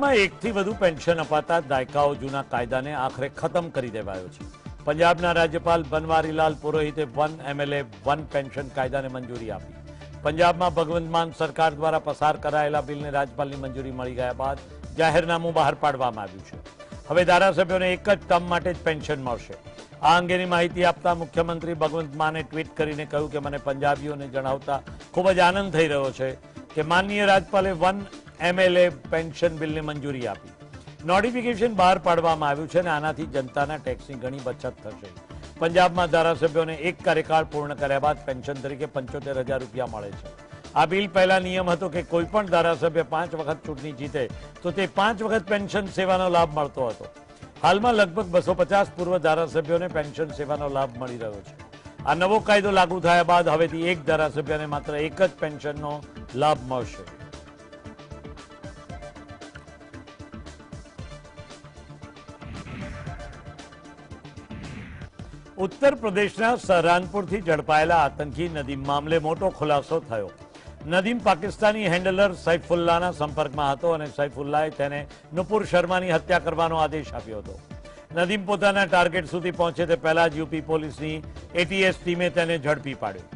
માં એકથી વધુ પેન્શન અપાતા દાયકાઓ જૂના કાયદાને આખરે ખતમ કરી દેવાયો છે। પંજાબના રાજ્યપાલ બનવારીલાલ પુરોહિતે 1 MLA 1 પેન્શન કાયદાને મંજૂરી આપી। પંજાબમાં ભગવંત માન સરકાર દ્વારા પસાર કરાયેલા બિલને રાજ્યપાલની મંજૂરી મળી ગયા બાદ જાહેરનામું બહાર પાડવામાં આવ્યું છે। હવે ધારાસભ્યોને એક જ ટર્મ માટે જ પેન્શન મળશે। આ અંગેની માહિતી આપતા મુખ્યમંત્રી ભગવંત માને ટ્વીટ કરીને કહ્યું કે મને પંજાબીઓને જણાવતા ખૂબ જ આનંદ થઈ રહ્યો છે કે માનનીય રાજ્યપાલે 1 MLA પેન્શન બિલને મંજૂરી આપી। નોટિફિકેશન બહાર પાડવામાં આવ્યું છે અને આનાથી જનતાના ટેક્સની ઘણી બચત થશે। પંજાબમાં ધારાસભ્યોને એક કાર્યકાળ પૂર્ણ કર્યા બાદ પેન્શન તરીકે 75,000 રૂપિયા મળે છે। આ બિલ પહેલા નિયમ હતો કે કોઈપણ ધારાસભ્ય 5 વખત ચૂંટણી જીતે તો તે 5 વખત પેન્શન સેવાનો લાભ મળતો હતો। હાલમાં લગભગ 250 પૂર્વ ધારાસભ્યોને પેન્શન સેવાનો લાભ મળી રહ્યો છે। આ નવો કાયદો લાગુ થયા બાદ હવેથી એક ધારાસભ્યને માત્ર એક જ પેન્શનનો લાભ મળશે। उत्तर प्रदेशના સહરાનપુરથી ઝડપાયેલા આતંકી નદીમ મામલે મોટો ખુલાસો થયો। નદીમ પાકિસ્તાની હેન્ડલર સૈફુલ્લાહના સંપર્કમાં હતો અને સૈફુલ્લાહે તેને નુપુર શર્માની હત્યા કરવાનો આદેશ આપ્યો હતો। નદીમ પોતાના ટાર્ગેટ સુધી પહોંચે તે પહેલા જ यूपी પોલીસની ATS ટીમે તેને ઝડપી પાડ્યો।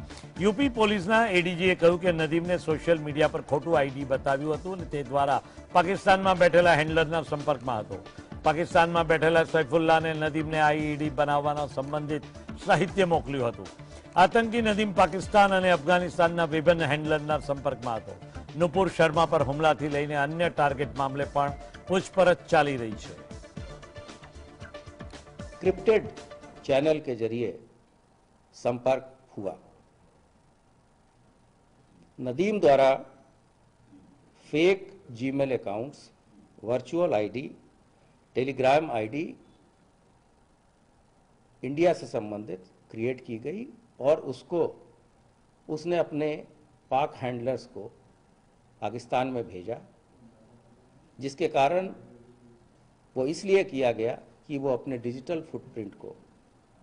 यूपी પોલીસના એડીજીએ કહ્યું કે નદીમને સોશિયલ મીડિયા પર ખોટું ID બતાવ્યું હતું અને તે દ્વારા પાકિસ્તાનમાં બેઠેલા હેન્ડલરના સંપર્કમાં હતો। પાકિસ્તાનમાં બેઠેલા સૈફુલ્લાહને નદીમને IED બનાવવાના સંબંધિત સાહિત્ય મોકલ્યું હતું। આતંકી નદીમ પાકિસ્તાન અને અફઘાનિસ્તાનના વિભિન્ન હેન્ડલરના સંપર્કમાં હતો। નુપુર શર્मा પર હુમલાથી લઈને અન્ય ટાર્ગેટ મામલે પણ પૂછપરછ ચાલી રહી છે। क्रिप्टेड चैनल के जरिए संपर्क हुआ। नदीम द्वारा fake Gmail accounts, virtual ID, Telegram ID India से संबंधित क्रिएट की गई और उसने अपने पाक हैंडलर्स को पाकिस्तान में भेजा, जिसके कारण वो इसलिए किया गया कि वो अपने डिजिटल फुटप्रिंट को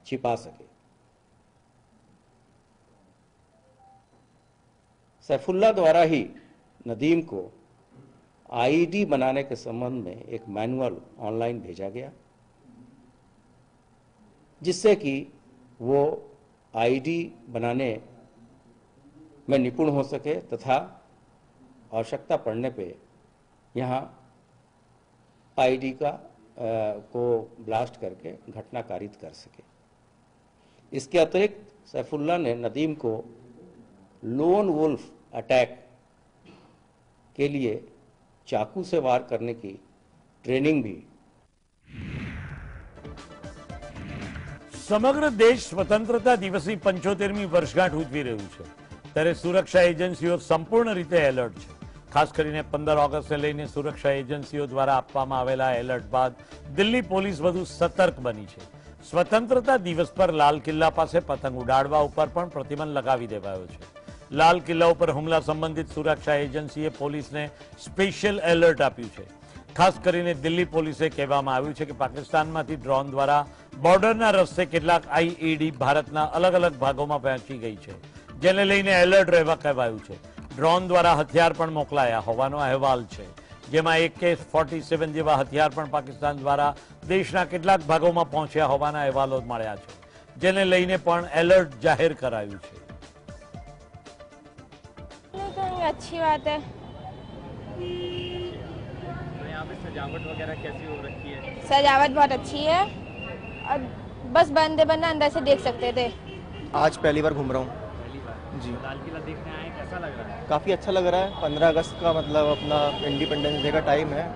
छिपा सके। सैफुल्लाह द्वारा ही नदीम को IED बनाने के संबंध में एक मैनुअल ऑनलाइन भेजा गया, जिससे कि वो IED बनाने में निपुण हो सके तथा आवश्यकता पड़ने पे यहाँ IED को ब्लास्ट करके घटना कारित कर सके। इसके अतिरिक्त सैफुल्लाह ने नदीम को लोन वुल्फ अटैक के लिए चाकू से वार करने की ट्रेनिंग भी। સમગ્ર દેશ સ્વતંત્રતા દિવસની 75મી વર્ષગાંઠ ઉજવી રહ્યું છે ત્યારે સુરક્ષા એજન્સીઓ સંપૂર્ણ રીતે એલર્ટ છે। ખાસ કરીને 15 ઓગસ્ટને લઈને સુરક્ષા એજન્સીઓ દ્વારા આપવામાં આવેલા એલર્ટ બાદ દિલ્હી પોલીસ વધુ સતર્ક બની છે। સ્વતંત્રતા દિવસ પર લાલ કિલ્લા પાસે પતંગ ઉડાડવા ઉપર પણ પ્રતિબંધ લગાવી દેવાયો છે। લાલ કિલ્લા ઉપર હુમલા સંબંધિત સુરક્ષા એજન્સીએ પોલીસને સ્પેશિયલ એલર્ટ આપ્યું છે। ખાસ કરીને દિલ્હી પોલીસે કહેવામાં આવ્યું છે કે પાકિસ્તાનમાંથી ડ્રોન દ્વારા બોર્ડરના રસ્તે કેટલાક IED ભારતના અલગ અલગ ભાગોમાં પહોંચી ગઈ છે, જેને લઈને એલર્ટ રહેવા કહેવાયું છે। ડ્રોન દ્વારા હથિયાર પણ મોકલાયા હોવાનો અહેવાલ છે, જેમાં AK-47 જેવા હથિયાર પણ પાકિસ્તાન દ્વારા દેશના કેટલાક ભાગોમાં પહોંચ્યા હોવાના અહેવાલો મળ્યા છે, જેને લઈને પણ એલર્ટ જાહેર કરાયું છે। अच्छी बात है। तो यहाँ पे सजावट वगैरह कैसी हो रखी है? सजावट बहुत अच्छी है और बस बंदे बंदा अंदर से देख सकते थे। आज पहली बार घूम रहा हूँ पहली बार जी। लाल किला देखने आए, कैसा लग रहा है? काफ़ी अच्छा लग रहा है। 15 अगस्त का मतलब अपना इंडिपेंडेंस डे का टाइम है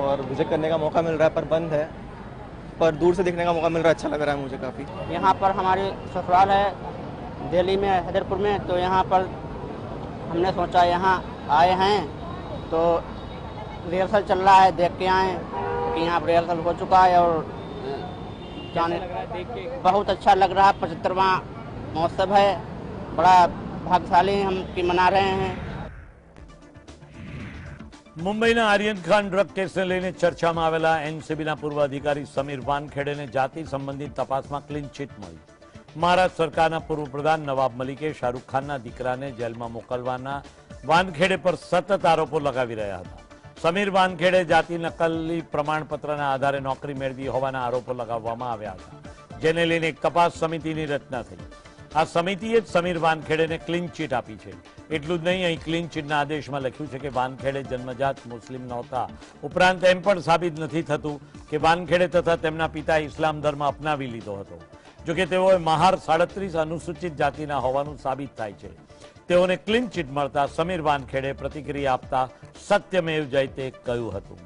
और विजिट करने का मौका मिल रहा है, पर बंद है, पर दूर से देखने का मौका मिल रहा है। अच्छा लग रहा है मुझे काफ़ी। यहाँ पर हमारे ससुराल है दिल्ली में, हैदरपुर में, तो यहाँ पर हमने सोचा यहाँ आए हैं तो रिहर्सल चल रहा है, देख के आए कि यहाँ पर रिहर्सल हो चुका है और जाने देख के बहुत अच्छा लग रहा है। 75वां महोत्सव है, बड़ा भाग्यशाली हम की मना रहे हैं। મુંબઈના આર્યન ખાન ડ્રગ કેસને લઈને ચર્ચામાં આવેલા NCBના પૂર્વ અધિકારી સમીર વાનખેડેને જાતિ સંબંધિત તપાસમાં ક્લીન ચીટ મળી। મહારાષ્ટ્ર સરકારના પૂર્વ પ્રધાન નવાબ મલિકે શાહરૂખ ખાનના દીકરાને જેલમાં મોકલવાના વાનખેડે પર સતત આરોપો લગાવી રહ્યા હતા। સમીર વાનખેડે જાતિ નકલી પ્રમાણપત્રના આધારે નોકરી મેળવી હોવાના આરોપો લગાવવામાં આવ્યા હતા, જેને લઈને એક તપાસ સમિતિની રચના થઈ. આ સમિતિએ જ સમીર વાનખેડેને ક્લીન ચીટ આપી છે. એટલું જ નહીં, અહીં ક્લીન ચીટના આદેશમાં લખ્યું છે કે વાનખેડે જન્મજાત મુસ્લિમ નહોતા. ઉપરાંત એમ પણ સાબિત નથી થતું કે વાનખેડે તથા તેમના પિતાએ ઇસ્લામ ધર્મ અપનાવી લીધો હતો. જોકે તેઓએ મહાર 37 અનુસૂચિત જાતિના હોવાનું સાબિત થાય છે. તેઓને ક્લીન ચીટ મળતા સમીર વાનખેડે પ્રતિક્રિયા આપતા સત્યમેવ જયતે કહ્યું હતું.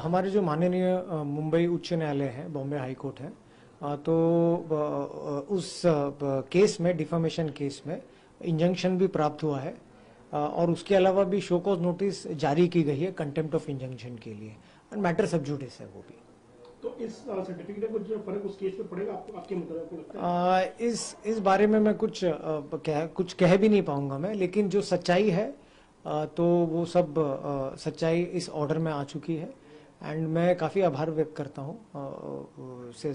हमारे जो माननीय मुंबई उच्च न्यायालय है, बॉम्बे हाई कोर्ट है, तो उस केस में, डिफामेशन केस में इंजंक्शन भी प्राप्त हुआ है और उसके अलावा भी शो कॉज नोटिस जारी की गई है कंटेम्प्ट ऑफ इंजंक्शन के लिए, और मैटर सब जुडिस है वो भी. तो इस सर्टिफिकेट में कुछ फर्क उस केस में पड़ेगा आपके मुताबिक आपको लगता है? इस बारे में मैं कुछ कह भी नहीं पाऊंगा मैं, लेकिन जो सच्चाई है तो वो सब सच्चाई इस ऑर्डर में आ चुकी है. एंड मैं काफ़ी आभार व्यक्त करता हूँ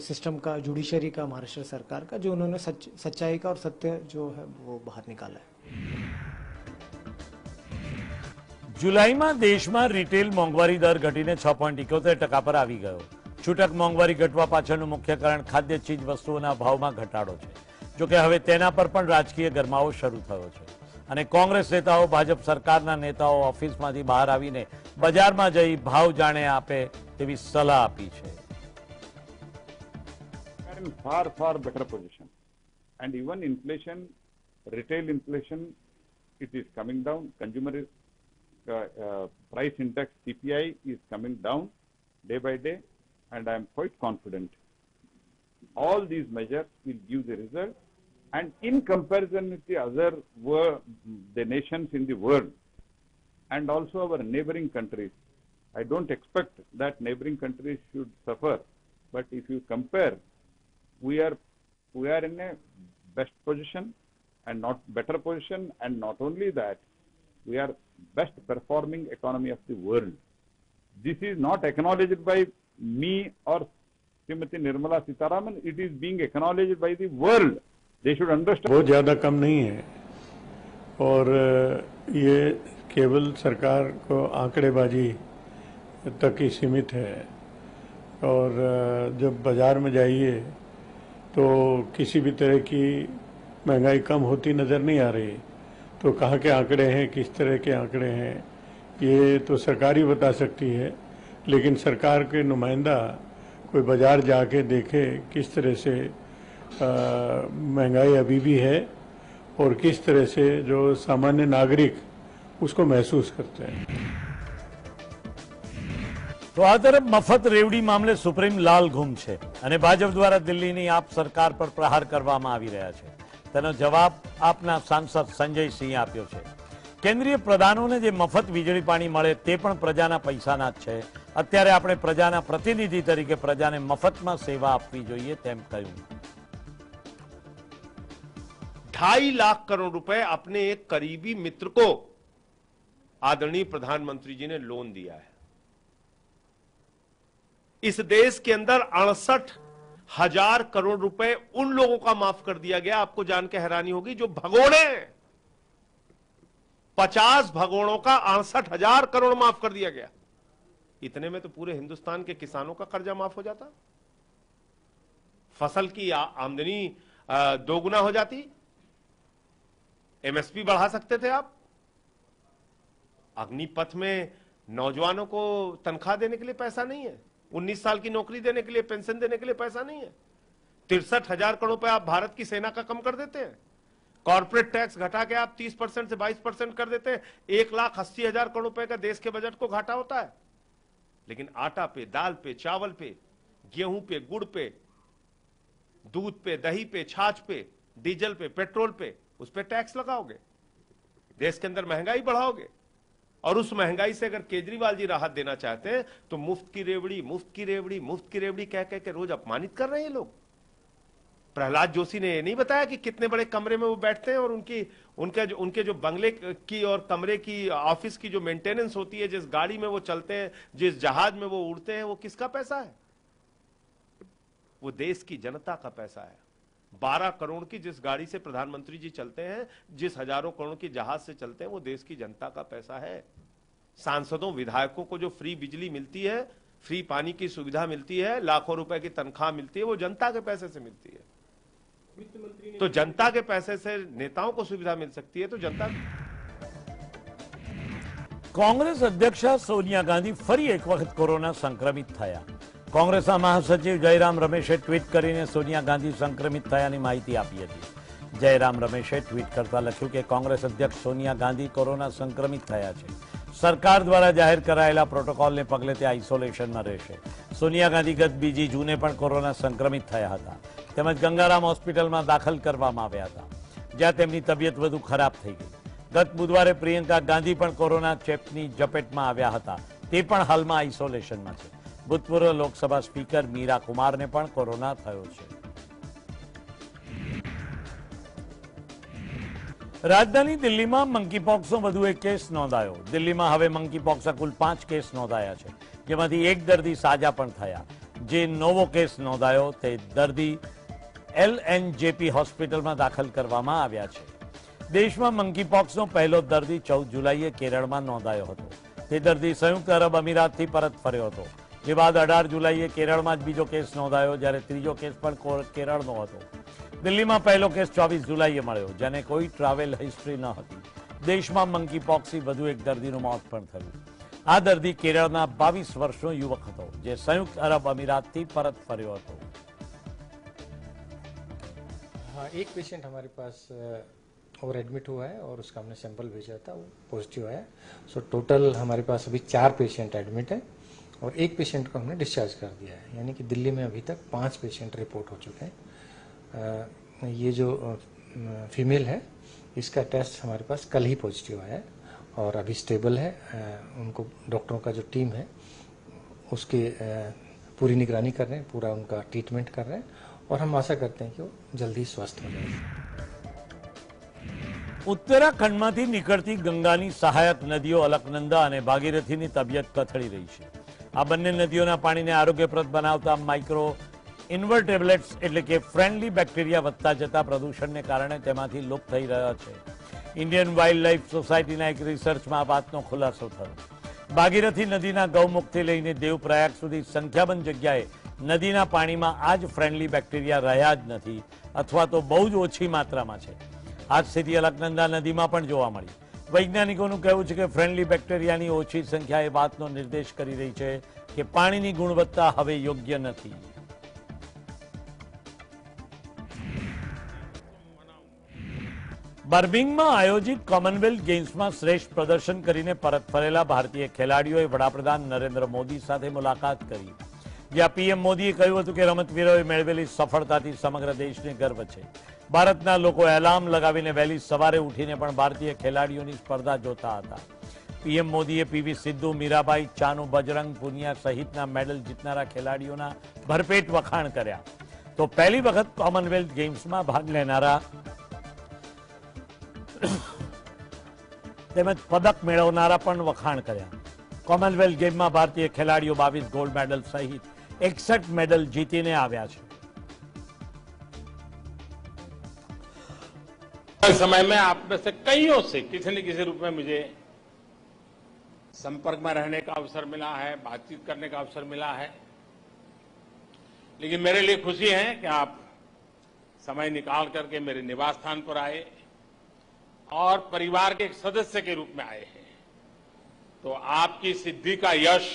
सिस्टम का, जुडिशरी का, महाराष्ट्र सरकार का, जो उन्होंने सच्चाई का और सत्य जो है वो बाहर निकाला है. જુલાઈમાં દેશમાં રિટેલ મોંઘવારી દર ઘટીને 6.71% પર આવી ગયો. છૂટક મોંઘવારી ઘટવા પાછળનું મુખ્ય કારણ ખાદ્ય ચીજ વસ્તુઓના ભાવમાં ઘટાડો છે. જોકે હવે તેના પર પણ રાજકીય ગરમાવો શરૂ થયો છે અને કોંગ્રેસ નેતાઓ, ભાજપ સરકારના નેતાઓ ઓફિસમાંથી બહાર આવીને બજારમાં જઈ ભાવ જાણે આપે તેવી સલાહ આપી છે. In far better position, and even inflation, retail inflation, it is coming down. Consumer price index CPI is coming down day by day, and I am quite confident all these measures will give the result. And in comparison with the other the nations in the world and also our neighboring countries, I don't expect that neighboring countries should suffer. But if you compare, we are in a best position and not better position, and not only that, we are best performing economy of the world. This is not acknowledged by me or Srimati Nirmala Sitharaman. It is being acknowledged by the world. They should understand. बहुत ज़्यादा कम नहीं है और ये केवल सरकार को आंकड़ेबाजी तक ही सीमित है. और जब बाज़ार में जाइए तो किसी भी तरह की महंगाई कम होती नज़र नहीं आ रही. तो कहाँ के आंकड़े हैं, किस तरह के आंकड़े हैं, ये तो सरकार ही बता सकती है. लेकिन सरकार के नुमाइंदा कोई बाज़ार जाके देखे किस तरह से महंगाई अभी भी है और किस तरह से जो सामान्य नागरिक उसको महसूस करते हैं. તો આ તરફ મફત રેવડી મામલે સુપ્રીમ લાલ ઘૂમ છે અને ભાજપ દ્વારા દિલ્હીની આપ સરકાર પર પ્રહાર કરવામાં આવી રહ્યા છે. તેનો જવાબ આપના સાંસદ સંજય સિંહે આપ્યો છે. કેન્દ્રીય પ્રધાનોને જે મફત વીજળી પાણી મળે તે પણ પ્રજાના પૈસાના જ છે. અત્યારે આપણે પ્રજાના પ્રતિનિધિ તરીકે પ્રજાને મફતમાં સેવા આપવી જોઈએ તેમ કહ્યું. 2.5 लाख करोड़ रुपए अपने एक करीबी मित्र को आदरणीय प्रधानमंत्री जी ने लोन दिया है. इस देश के अंदर 68,000 करोड़ रुपए उन लोगों का माफ कर दिया गया, आपको जान के हैरानी होगी, जो भगोड़े हैं. 50 भगोड़ों का 68,000 करोड़ माफ कर दिया गया. इतने में तो पूरे हिंदुस्तान के किसानों का कर्जा माफ हो जाता, फसल की आमदनी दोगुना हो जाती, एमएसपी बढ़ा सकते थे आप. अग्निपथ में नौजवानों को तनख्वाह देने के लिए पैसा नहीं है, 19 साल की नौकरी देने के लिए, पेंशन देने के लिए पैसा नहीं है. 63,000 करोड़ रुपए आप भारत की सेना का कम कर देते हैं. कॉर्पोरेट टैक्स घटा के आप 30% से 22% कर देते हैं. 1,80,000 करोड़ रुपए का देश के बजट को घाटा होता है. लेकिन आटा पे, दाल पे, चावल पे, गेहूं पे, गुड़ पे, दूध पे, दही पे, छाछ पे, डीजल पे, पेट्रोल पे, उस पे टैक्स लगाओगे, देश के अंदर महंगाई बढ़ाओगे. और उस महंगाई से अगर केजरीवाल जी राहत देना चाहते हैं तो मुफ्त की रेवड़ी, मुफ्त की रेवड़ी, मुफ्त की रेवड़ी कह कह के रोज अपमानित कर रहे हैं लोग. प्रहलाद जोशी ने ये नहीं बताया कि कितने बड़े कमरे में वो बैठते हैं और उनके जो बंगले की और कमरे की, ऑफिस की जो मेंटेनेंस होती है, जिस गाड़ी में वो चलते हैं, जिस जहाज में वो उड़ते हैं, वो किसका पैसा है? वो देश की जनता का पैसा है. 12 करोड़ की जिस गाड़ी से प्रधानमंत्री जी चलते हैं, जिस हजारों करोड़ की जहाज से चलते हैं, वो देश की जनता का पैसा है. सांसदों विधायकों को जो फ्री बिजली मिलती है, फ्री पानी की सुविधा मिलती है, लाखों रुपए की तनख्वाह मिलती है, वो जनता के पैसे से मिलती है। तो जनता के पैसे से नेताओं को सुविधा मिल सकती है, तो जनता કોંગ્રેસ અધ્યક્ષા સોનિયા ગાંધી ફરી એક વખત કોરોના સંક્રમિત થયા. કોંગ્રેસના મહાસચિવ જયરામ રમેશે ટ્વીટ કરીને સોનિયા ગાંધી સંક્રમિત થયાની માહિતી આપી હતી. જયરામ રમેશે ટ્વીટ કરતા લખ્યું કે કોંગ્રેસ અધ્યક્ષ સોનિયા ગાંધી કોરોના સંક્રમિત થયા છે. સરકાર દ્વારા જાહેર કરાયેલા પ્રોટોકોલને પગલે તે આઇસોલેશનમાં રહેશે. સોનિયા ગાંધી ગત 2 જૂને પણ કોરોના સંક્રમિત થયા હતા. તેમજ ગંગારામ હોસ્પિટલમાં દાખલ કરવામાં આવ્યા હતા, જ્યાં તેમની તબિયત વધુ ખરાબ થઈ ગઈ. ગત બુધવારે પ્રિયંકા ગાંધી પણ કોરોના ચેપની ઝપેટમાં આવ્યા હતા. તે પણ હાલમાં આઇસોલેશનમાં છે. ભૂતપૂર્વ લોકસભા સ્પીકર મીરા કુમારને પણ કોરોના થયો છે. રાજધાની દિલ્હીમાં મંકીપોક્સનો વધુ એક કેસ નોંધાયો. દિલ્હીમાં હવે મંકીપોક્સના કુલ 5 કેસ નોંધાયા છે, જેમાંથી એક દર્દી સાજા પણ થયા. જે નવો કેસ નોંધાયો તે દર્દી LNJP હોસ્પિટલમાં દાખલ કરવામાં આવ્યા છે. દેશમાં મંકીપોક્સનો પહેલો દર્દી 14 જુલાઈએ કેરળમાં નોંધાયો હતો. તે દર્દી સંયુક્ત અરબ અમીરાતથી પરત ફર્યો હતો. જે બાદ 18 જુલાઈએ કેરળમાં જ બીજો કેસ નોંધાયો, જ્યારે ત્રીજો કેસ પણ કેરળનો હતો. દિલ્હીમાં પહેલો કેસ 24 જુલાઈએ મળ્યો, જેને કોઈ ટ્રાવેલ હિસ્ટ્રી ન હતી. દેશમાં મંકીપોક્સથી વધુ એક દર્દીનું મોત પણ થયું. આ દર્દી કેરળના 22 વર્ષનો યુવક હતો, જે સંયુક્ત અરબ અમીરાતથી પરત ફર્યો હતો. हाँ, एक पेशेंट हमारे पास और एडमिट हुआ है और उसका हमने सैंपल भेजा था, वो पॉजिटिव आया. सो टोटल हमारे पास अभी 4 पेशेंट एडमिट है और एक पेशेंट को हमने डिस्चार्ज कर दिया है. यानी कि दिल्ली में अभी तक 5 पेशेंट रिपोर्ट हो चुके हैं. ये जो फीमेल है, इसका टेस्ट हमारे पास कल ही पॉजिटिव आया है और अभी स्टेबल है. उनको डॉक्टरों का जो टीम है उसकी पूरी निगरानी कर रहे हैं, पूरा उनका ट्रीटमेंट कर रहे हैं और हम आशा करते हैं कि वो जल्दी स्वस्थ हो जाए. ઉત્તરાખંડમાંથી નીકળતી ગંગાની સહાયક નદીઓ અલકનંદા અને ભાગીરથીની તબિયત કથળી રહી છે. આ બંને નદીઓના પાણીને આરોગ્યપ્રદ બનાવતા માઇક્રો ઇન્વર્ટેબ્લેટ્સ એટલે કે ફ્રેન્ડલી બેક્ટેરિયા વધતા જતા પ્રદૂષણને કારણે તેમાંથી લુપ્ત થઈ રહ્યા છે. ઇન્ડિયન વાઇલ્ડ લાઇફ સોસાયટીના એક રિસર્ચમાં આ વાતનો ખુલાસો થયો. ભાગીરથી નદીના ગૌમુખથી લઈને દેવપ્રયાગ સુધી સંખ્યાબંધ જગ્યાએ નદીના પાણીમાં આ જ ફ્રેન્ડલી બેક્ટેરિયા રહ્યા જ નથી, અથવા તો બહુ જ ઓછી માત્રામાં છે. આ સ્થિતિ અલકનંદા નદીમાં પણ જોવા મળી. વૈજ્ઞાનિકોનું કહેવું છે કે ફ્રેન્ડલી બેક્ટેરિયાની ઓછી સંખ્યા એ વાતનો નિર્દેશ કરી રહી છે કે પાણીની ગુણવત્તા હવે યોગ્ય નથી. બર્મિંગમાં આયોજિત કોમનવેલ્થ ગેમ્સમાં શ્રેષ્ઠ પ્રદર્શન કરીને પરત ફરેલા ભારતીય ખેલાડીઓએ વડાપ્રધાન નરેન્દ્ર મોદી સાથે મુલાકાત કરી, જ્યાં પીએમ મોદીએ કહ્યું હતું કે રમતવીરોએ મેળવેલી સફળતાથી સમગ્ર દેશને ગર્વ છે. ભારતના લોકો એલાર્મ લગાવીને વહેલી સવારે ઉઠીને પણ ભારતીય ખેલાડીઓની સ્પર્ધા જોતા હતા. પીએમ મોદીએ પીવી સિદ્ધુ, મીરાબાઈ ચાનુ, બજરંગ પુનિયા સહિતના મેડલ જીતનારા ખેલાડીઓના ભરપેટ વખાણ કર્યા. તો પહેલી વખત કોમનવેલ્થ ગેમ્સમાં ભાગ લેનારા તેમજ પદક મેળવનારા પણ વખાણ કર્યા. કોમનવેલ્થ ગેમમાં ભારતીય ખેલાડીઓ 22 ગોલ્ડ મેડલ સહિત 61 મેડલ જીતીને આવ્યા છે. समय में आप में से कईयों से किसी न किसी रूप में मुझे संपर्क में रहने का अवसर मिला है, बातचीत करने का अवसर मिला है. लेकिन मेरे लिए खुशी है कि आप समय निकाल करके मेरे निवास स्थान पर आए और परिवार के एक सदस्य के रूप में आए हैं. तो आपकी सिद्धि का यश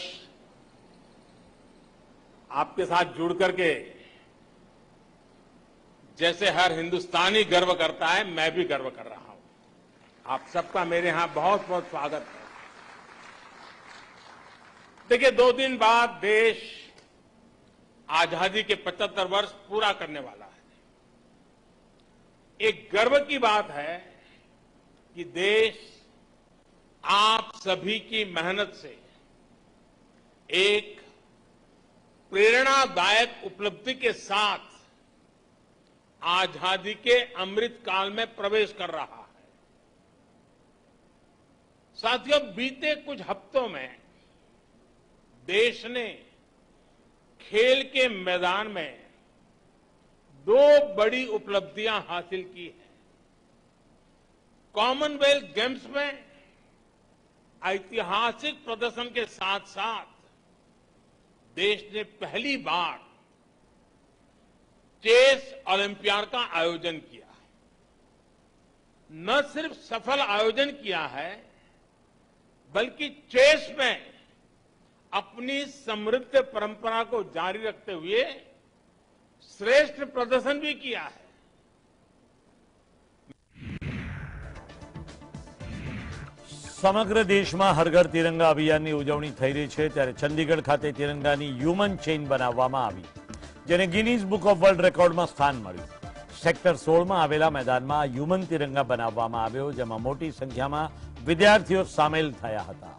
आपके साथ जुड़ करके जैसे हर हिंदुस्तानी गर्व करता है, मैं भी गर्व कर रहा हूं. आप सबका मेरे यहां बहुत बहुत स्वागत है. देखिए, 2 दिन बाद देश आजादी के 75 वर्ष पूरा करने वाला है. एक गर्व की बात है कि देश आप सभी की मेहनत से एक प्रेरणादायक उपलब्धि के साथ आजादी के अमृत काल में प्रवेश कर रहा है. साथियों, बीते कुछ हफ्तों में देश ने खेल के मैदान में 2 बड़ी उपलब्धियां हासिल की हैं. कॉमनवेल्थ गेम्स में ऐतिहासिक प्रदर्शन के साथ साथ देश ने पहली बार चेस ओलंपियाड का आयोजन किया। न सिर्फ सफल आयोजन किया है, बल्कि चेस में अपनी समृद्ध परंपरा को जारी रखते हुए श्रेष्ठ प्रदर्शन भी किया है। સમગ્ર દેશમાં હર ઘર તિરંગા અભિયાનની ઉજવણી થઈ રહી છે, ત્યારે ચંદીગઢ ખાતે તિરંગાની હ્યુમન ચેઇન બનાવવામાં આવી, જેને ગિનીઝ બુક ઓફ વર્લ્ડ રેકોર્ડમાં સ્થાન મળ્યું। સેક્ટર 16માં આવેલા મેદાનમાં હ્યુમન તિરંગા બનાવવામાં આવ્યો, જેમાં મોટી સંખ્યામાં વિદ્યાર્થીઓ સામેલ થયા હતા।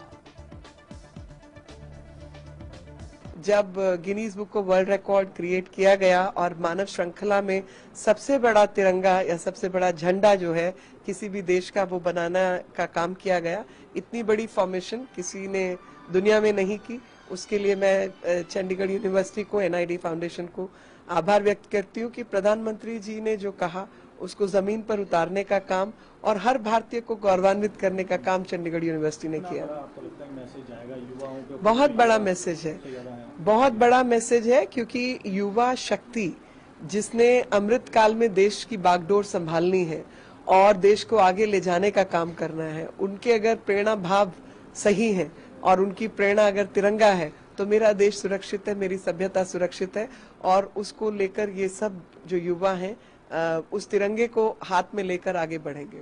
जब Guinness book of world record create किया गया और मानव श्रृंखला में सबसे बड़ा तिरंगा या सबसे बड़ा झंडा जो है किसी भी देश का वो बनाना का काम किया गया, इतनी बड़ी फॉर्मेशन किसी ने दुनिया में नहीं की। उसके लिए मैं चंडीगढ़ यूनिवर्सिटी को, एनआईडी फाउंडेशन को आभार व्यक्त करती हूँ कि प्रधानमंत्री जी ने जो कहा उसको जमीन पर उतारने का काम और हर भारतीय को गौरवान्वित करने का काम चंडीगढ़ यूनिवर्सिटी ने किया। बहुत बड़ा मैसेज है, बहुत बड़ा मैसेज है, क्योंकि युवा शक्ति जिसने अमृत काल में देश की बागडोर संभालनी है और देश को आगे ले जाने का काम करना है, उनके अगर प्रेरणा भाव सही है और उनकी प्रेरणा अगर तिरंगा है तो मेरा देश सुरक्षित है, मेरी सभ्यता सुरक्षित है। और उसको लेकर ये सब जो युवा हैं उस तिरंगे को हाथ में लेकर आगे बढ़ेंगे।